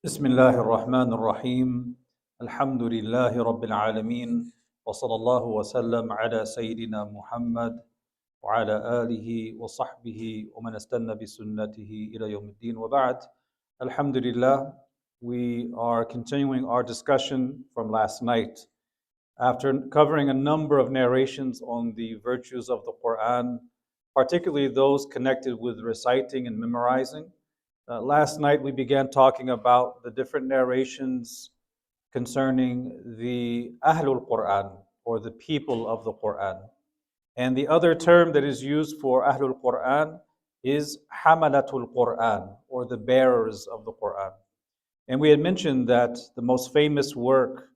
بسم الله الرحمن الرحيم الحمد لله رب العالمين وصلى الله وسلم على سيدنا محمد وعلى آله وصحبه ومن استنى بسنته إلى يوم الدين وبعد. Alhamdulillah, we are continuing our discussion from last night. After covering a number of narrations on the virtues of the Quran, particularly those connected with reciting and memorizing, last night we began talking about the different narrations concerning the Ahlul Quran or the people of the Quran. And the other term that is used for Ahlul Quran is Hamalatul Quran or the bearers of the Quran. And we had mentioned that the most famous work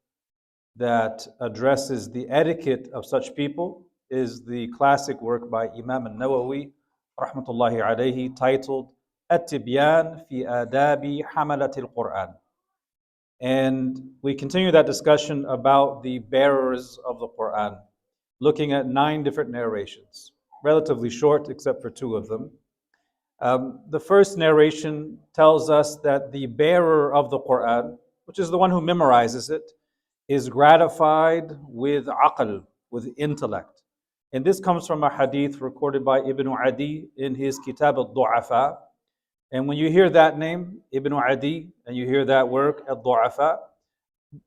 that addresses the etiquette of such people is the classic work by Imam al-Nawawi rahmatullahi alayhi titled At-Tibyan fi Adabi Hamalat al-Quran. And we continue that discussion about the bearers of the Quran, looking at 9 different narrations, relatively short except for 2 of them. The first narration tells us that the bearer of the Quran, which is the one who memorizes it, is gratified with aql, with intellect. And this comes from a hadith recorded by Ibn Adi in his Kitab al-Du'afa. And when you hear that name, Ibn Adi, and you hear that work, al-Du'afa,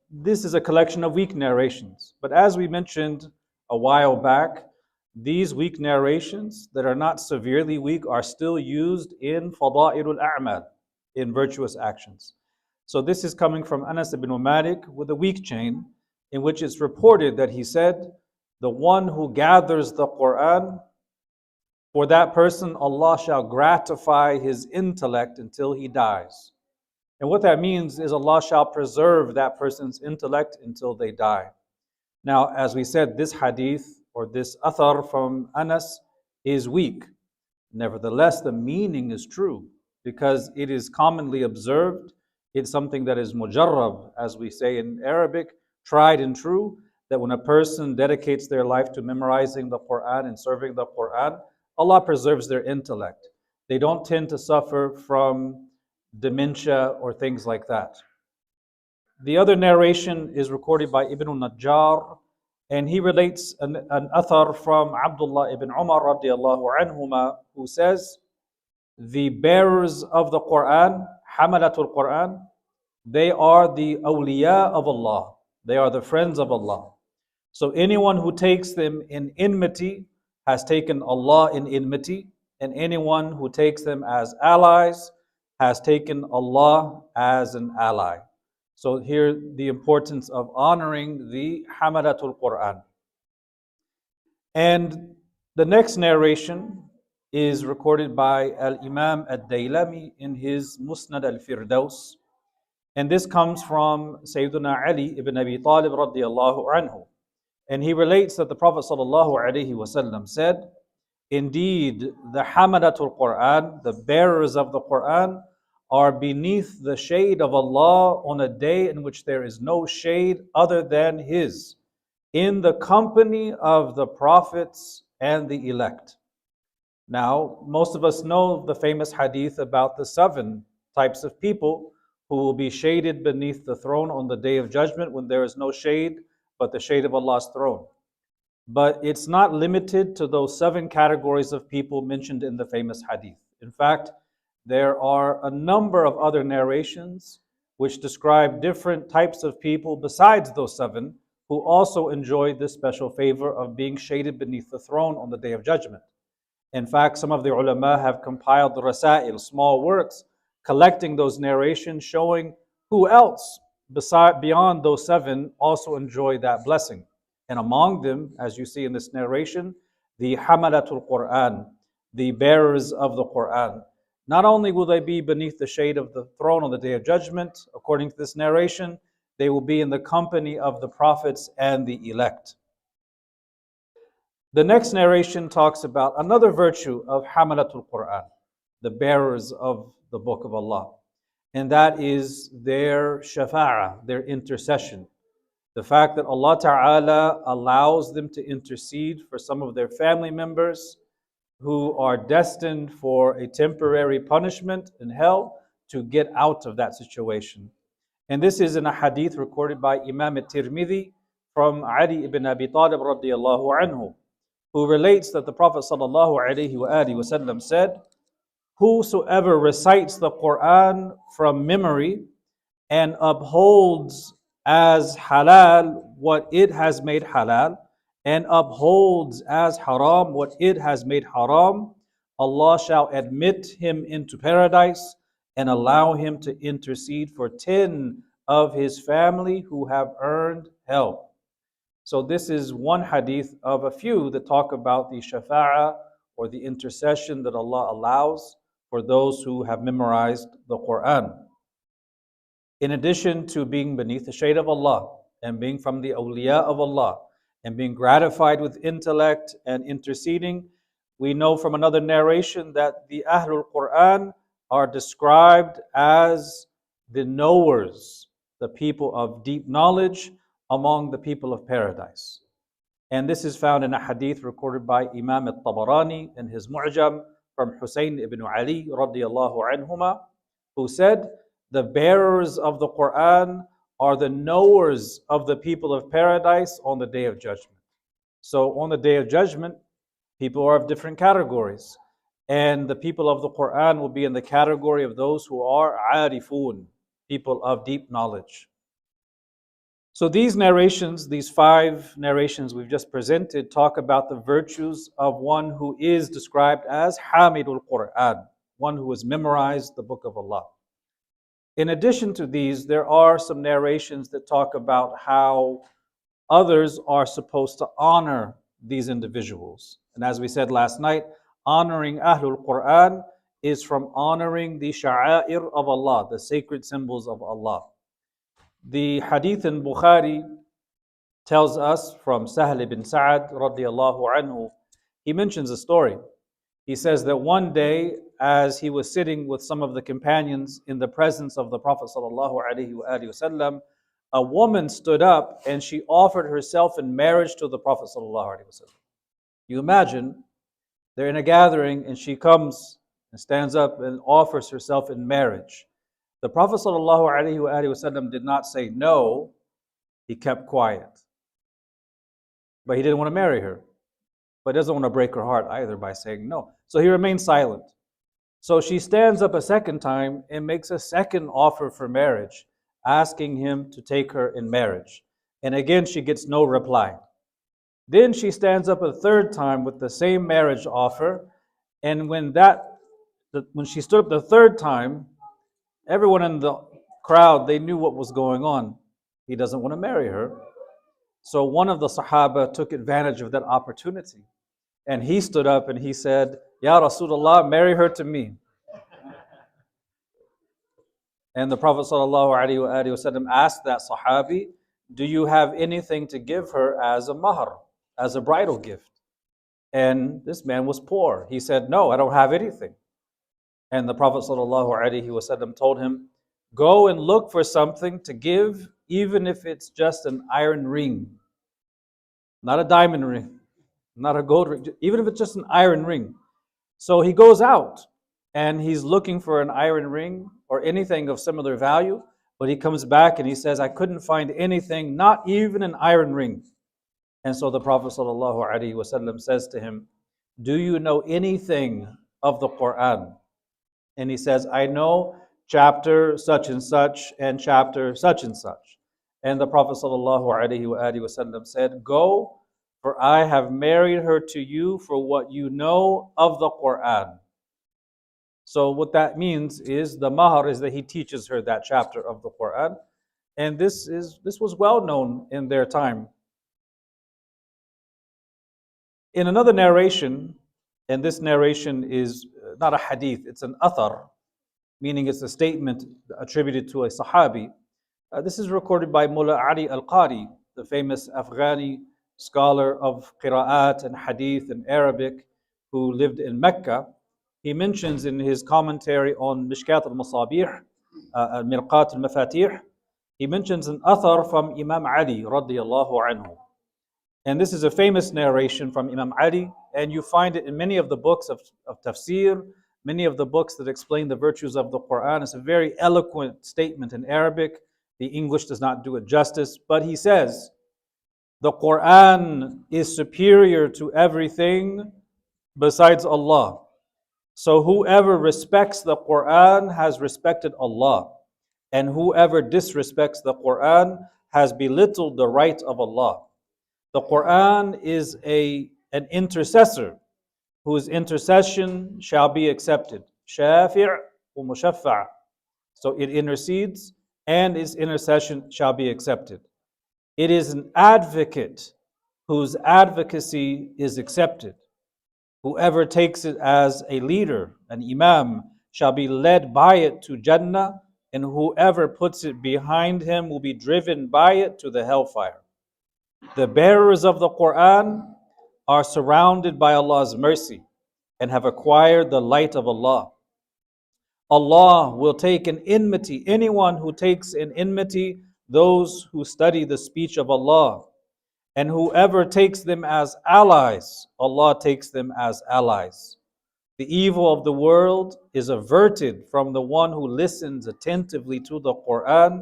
this is a collection of weak narrations. But as we mentioned a while back, these weak narrations that are not severely weak are still used in fada'ilul a'mal, in virtuous actions. So this is coming from Anas ibn Malik with a weak chain, in which it's reported that he said, the one who gathers the Quran, for that person Allah shall gratify his intellect until he dies. And what that means is Allah shall preserve that person's intellect until they die. Now, as we said, this hadith or this athar from Anas is weak. Nevertheless, the meaning is true because it is commonly observed. It's something that is mujarrab, as we say in Arabic, tried and true, that when a person dedicates their life to memorizing the Quran and serving the Quran, Allah preserves their intellect. They don't tend to suffer from dementia or things like that. The other narration is recorded by Ibn Najjar, and he relates an athar from Abdullah ibn Umar radiallahu anhuma, who says, the bearers of the Quran, Hamalatul Quran, they are the awliya of Allah. They are the friends of Allah. So anyone who takes them in enmity has taken Allah in enmity, and anyone who takes them as allies has taken Allah as an ally. So here the importance of honoring the Hamalatul Quran. And the next narration is recorded by Al-Imam Ad-Daylami in his Musnad al-Firdaus. And this comes from Sayyiduna Ali ibn Abi Talib radiyallahu anhu. And he relates that the Prophet sallallahu alaihi wasallam said, indeed, the Hamalatul Quran, the bearers of the Quran, are beneath the shade of Allah on a day in which there is no shade other than His, in the company of the prophets and the elect. Now, most of us know the famous hadith about the 7 types of people who will be shaded beneath the throne on the day of judgment when there is no shade but the shade of Allah's throne. But it's not limited to those 7 categories of people mentioned in the famous hadith. In fact, there are a number of other narrations which describe different types of people besides those 7 who also enjoy this special favor of being shaded beneath the throne on the day of judgment. In fact, some of the ulama have compiled the rasail, small works, collecting those narrations showing who else beyond those 7 also enjoy that blessing. And among them, as you see in this narration, the Hamalatul Quran, the bearers of the Quran. Not only will they be beneath the shade of the throne on the day of judgment, according to this narration, they will be in the company of the prophets and the elect. The next narration talks about another virtue of Hamalatul Quran, the bearers of the Book of Allah, and that is their shafa'ah, their intercession. The fact that Allah Ta'ala allows them to intercede for some of their family members who are destined for a temporary punishment in hell, to get out of that situation. And this is in a hadith recorded by Imam al-Tirmidhi from Ali ibn Abi Talib radiallahu anhu, who relates that the Prophet sallallahu alaihi wasallam said, "Whosoever recites the Quran from memory and upholds as halal what it has made halal, and upholds as haram what it has made haram, Allah shall admit him into paradise and allow him to intercede for 10 of his family who have earned hell." So this is one hadith of a few that talk about the shafa'ah or the intercession that Allah allows for those who have memorized the Quran. In addition to being beneath the shade of Allah and being from the awliya of Allah and being gratified with intellect and interceding, we know from another narration that the Ahlul Quran are described as the knowers, the people of deep knowledge among the people of paradise. And this is found in a hadith recorded by Imam al-Tabarani in his Mu'jam from Husayn ibn Ali radiallahu anhuma, who said, "The bearers of the Quran are the knowers of the people of paradise on the day of judgment." So on the day of judgment, people are of different categories. And the people of the Quran will be in the category of those who are arifun, people of deep knowledge. So these narrations, these 5 narrations we've just presented, talk about the virtues of one who is described as Hamidul Quran, one who has memorized the book of Allah. In addition to these, there are some narrations that talk about how others are supposed to honor these individuals. And as we said last night, honoring Ahlul Quran is from honoring the sha'air of Allah, the sacred symbols of Allah. The hadith in Bukhari tells us from Sahl ibn Sa'ad radiallahu anhu, he mentions a story. He says that one day, as he was sitting with some of the companions in the presence of the Prophet sallallahu alaihi wasallam, a woman stood up and she offered herself in marriage to the Prophet sallallahu alaihi wasallam. You imagine, they're in a gathering and she comes and stands up and offers herself in marriage. The Prophet ﷺ did not say no, he kept quiet. But he didn't want to marry her. But doesn't want to break her heart either by saying no. So he remained silent. So she stands up a second time and makes a second offer for marriage, asking him to take her in marriage. And again, she gets no reply. Then she stands up a third time with the same marriage offer. And when she stood up the third time, everyone in the crowd, they knew what was going on. He doesn't want to marry her. So one of the Sahaba took advantage of that opportunity. And he stood up and he said, "Ya Rasulullah, marry her to me." And the Prophet ﷺ asked that Sahabi, "Do you have anything to give her as a mahr, as a bridal gift?" And this man was poor. He said, "No, I don't have anything." And the Prophet ﷺ told him, "Go and look for something to give, even if it's just an iron ring. Not a diamond ring, not a gold ring, even if it's just an iron ring." So he goes out and he's looking for an iron ring or anything of similar value, but he comes back and he says, "I couldn't find anything, not even an iron ring." And so the Prophet ﷺ says to him, "Do you know anything of the Quran?" And he says, "I know chapter such and chapter such and such." And the Prophet ﷺ said, "Go, for I have married her to you for what you know of the Quran." So what that means is the mahar is that he teaches her that chapter of the Quran. And this was well known in their time. In another narration, and this narration is not a hadith, it's an athar, meaning it's a statement attributed to a Sahabi. This is recorded by Mullah Ali al-Qari, the famous Afghani scholar of Qira'at and Hadith and Arabic who lived in Mecca. He mentions in his commentary on Mishkat al-Masabih, Mirqat al-Mafatih, he mentions an athar from Imam Ali radiyallahu anhu. And this is a famous narration from Imam Ali, and you find it in many of the books of tafsir, many of the books that explain the virtues of the Quran. It's a very eloquent statement in Arabic. The English does not do it justice, but he says, the Quran is superior to everything besides Allah. So whoever respects the Quran has respected Allah, and whoever disrespects the Quran has belittled the right of Allah. The Quran is an intercessor whose intercession shall be accepted. Shafi' wa mushaffa'. So it intercedes and its intercession shall be accepted. It is an advocate whose advocacy is accepted. Whoever takes it as a leader, an imam, shall be led by it to Jannah, and whoever puts it behind him will be driven by it to the hellfire. The bearers of the Quran are surrounded by Allah's mercy and have acquired the light of Allah. Allah will take an enmity, anyone who takes an enmity, those who study the speech of Allah. And whoever takes them as allies, Allah takes them as allies. The evil of the world is averted from the one who listens attentively to the Quran,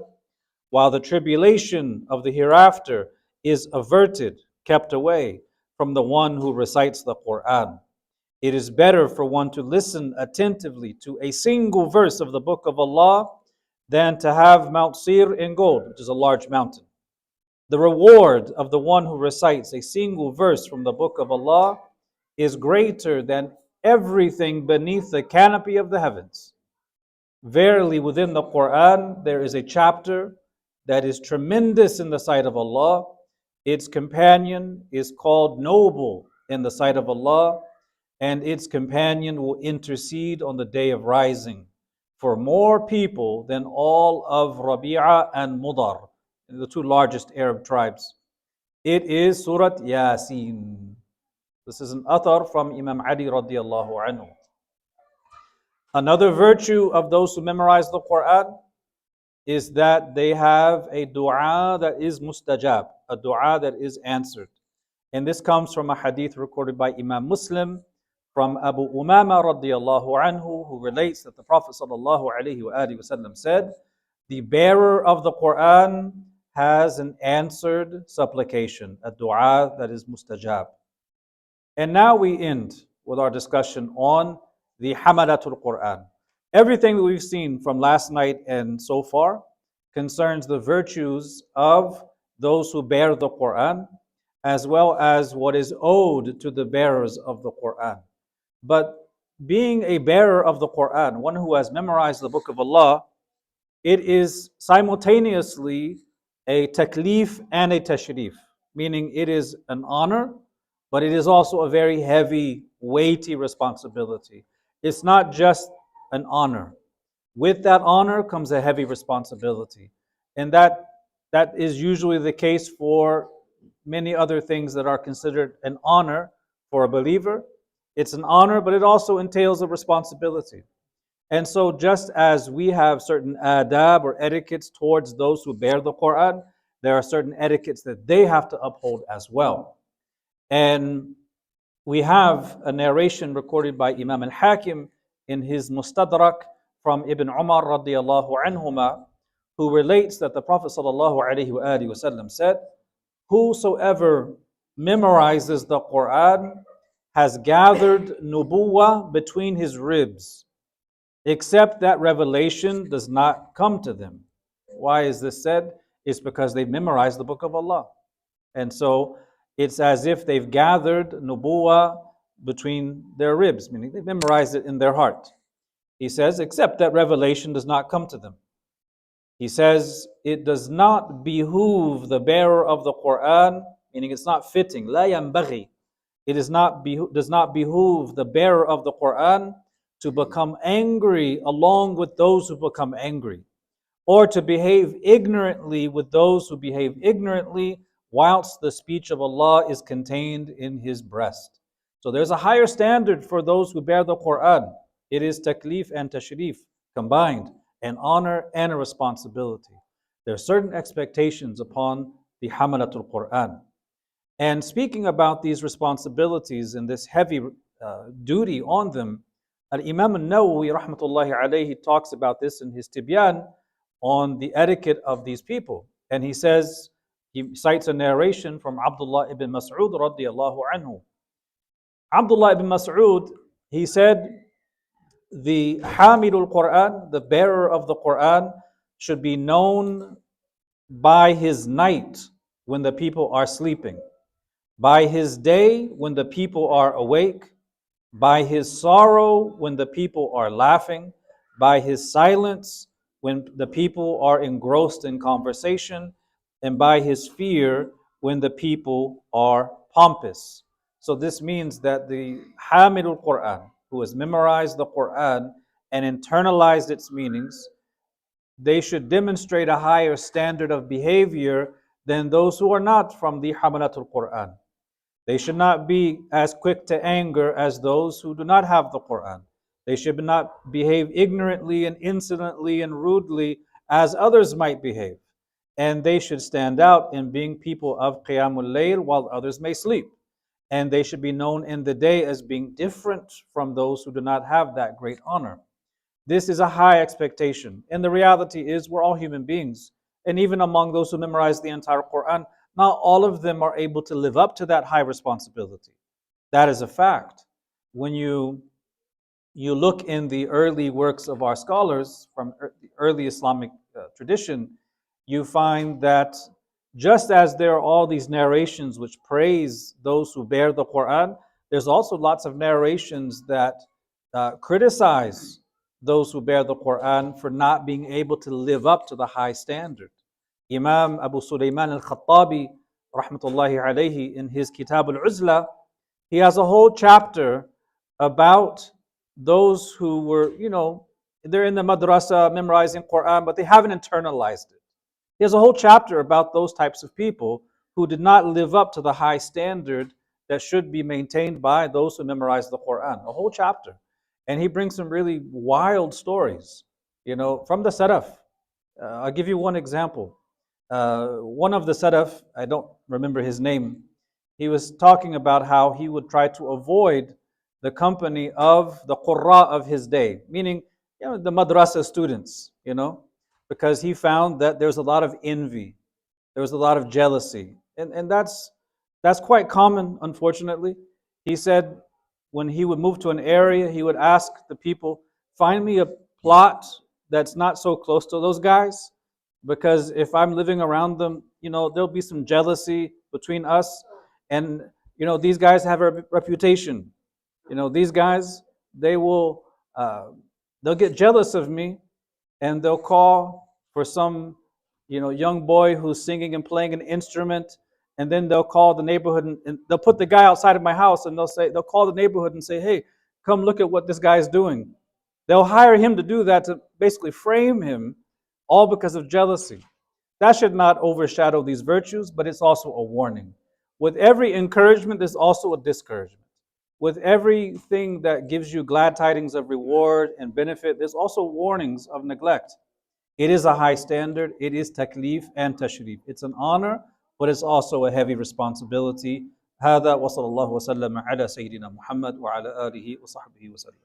while the tribulation of the hereafter is averted, kept away from the one who recites the Quran. It is better for one to listen attentively to a single verse of the book of Allah than to have Mount Seir in gold, which is a large mountain. The reward of the one who recites a single verse from the book of Allah is greater than everything beneath the canopy of the heavens. Verily, within the Quran, there is a chapter that is tremendous in the sight of Allah. Its companion is called noble in the sight of Allah, and its companion will intercede on the day of rising for more people than all of Rabi'a and Mudar, the two largest Arab tribes. It is Surat Yasin. This is an athar from Imam Ali radiallahu anhu. Another virtue of those who memorize the Quran is that they have a dua that is mustajab, a dua that is answered. And this comes from a hadith recorded by Imam Muslim from Abu Umama radiallahu anhu, who relates that the Prophet sallallahu alaihi wasallam said, the bearer of the Quran has an answered supplication, a dua that is mustajab. And now we end with our discussion on the Hamalatul Quran. Everything that we've seen from last night and so far concerns the virtues of those who bear the Quran, as well as what is owed to the bearers of the Quran. But being a bearer of the Quran, one who has memorized the book of Allah, it is simultaneously a taklif and a tashrif, meaning it is an honor, but it is also a very heavy, weighty responsibility. It's not just an honor. With that honor comes a heavy responsibility. And that is usually the case for many other things that are considered an honor for a believer. It's an honor, but it also entails a responsibility. And so just as we have certain adab or etiquettes towards those who bear the Quran, there are certain etiquettes that they have to uphold as well. And we have a narration recorded by Imam al-Hakim in his Mustadrak from Ibn Umar radiallahu anhuma, who relates that the Prophet sallallahu alaihi wasallam said, whosoever memorizes the Quran has gathered nubuwah between his ribs, except that revelation does not come to them. Why is this said? It's because they've memorized the book of Allah. And so it's as if they've gathered nubuwah between their ribs, meaning they've memorized it in their heart. He says, except that revelation does not come to them. He says, it does not behoove the bearer of the Quran, meaning it's not fitting, لا ينبغي. It does not behoove the bearer of the Quran to become angry along with those who become angry, or to behave ignorantly with those who behave ignorantly, whilst the speech of Allah is contained in his breast. So there's a higher standard for those who bear the Quran. It is taklif and tashrif combined, an honor and a responsibility. There are certain expectations upon the Hamalatul Quran. And speaking about these responsibilities and this heavy duty on them, Al-Imam al-Nawawi rahmatullahi alayhi talks about this in his Tibyan on the etiquette of these people. And he says, he cites a narration from Abdullah ibn Mas'ud radiyallahu anhu. Abdullah ibn Mas'ud, he said, the Hamidul Quran, the bearer of the Quran, should be known by his night when the people are sleeping, by his day when the people are awake, by his sorrow when the people are laughing, by his silence when the people are engrossed in conversation, and by his fear when the people are pompous. So this means that the Hamidul Quran, who has memorized the Quran and internalized its meanings, they should demonstrate a higher standard of behavior than those who are not from the Hamalatul Quran. They should not be as quick to anger as those who do not have the Quran. They should not behave ignorantly and insolently and rudely as others might behave. And they should stand out in being people of Qiyamul Layl while others may sleep. And they should be known in the day as being different from those who do not have that great honor. This is a high expectation. And the reality is, we're all human beings. And even among those who memorize the entire Quran, not all of them are able to live up to that high responsibility. That is a fact. When you look in the early works of our scholars from the early Islamic tradition, you find that just as there are all these narrations which praise those who bear the Quran, there's also lots of narrations that criticize those who bear the Quran for not being able to live up to the high standard. Imam Abu Sulaiman al-Khattabi, rahmatullahi alayhi, in his Kitab al-Uzla, he has a whole chapter about those who were, they're in the madrasa memorizing Quran, but they haven't internalized it. He has a whole chapter about those types of people who did not live up to the high standard that should be maintained by those who memorize the Quran. A whole chapter. And he brings some really wild stories, from the Salaf. I'll give you one example. One of the Salaf, I don't remember his name, he was talking about how he would try to avoid the company of the Qurra of his day, meaning the madrasa students, because he found that there's a lot of envy, there was a lot of jealousy, and that's quite common, unfortunately. He said when he would move to an area, he would ask the people, find me a plot that's not so close to those guys, because if I'm living around them, there'll be some jealousy between us, and these guys have a reputation. These guys, they will they'll get jealous of me, and they'll call for some young boy who's singing and playing an instrument, and then they'll call the neighborhood, and they'll put the guy outside of my house, and they'll call the neighborhood and say, hey, come look at what this guy's doing. They'll hire him to do that, to basically frame him, all because of jealousy. That should not overshadow these virtues, but it's also a warning. With every encouragement, there's also a discouragement. With everything that gives you glad tidings of reward and benefit, there's also warnings of neglect. It is a high standard. It is taklif and tashrif. It's an honor, but it's also a heavy responsibility. هذا وصلى الله وسلم على سيدنا محمد وعلى آله وصحبه وسلم.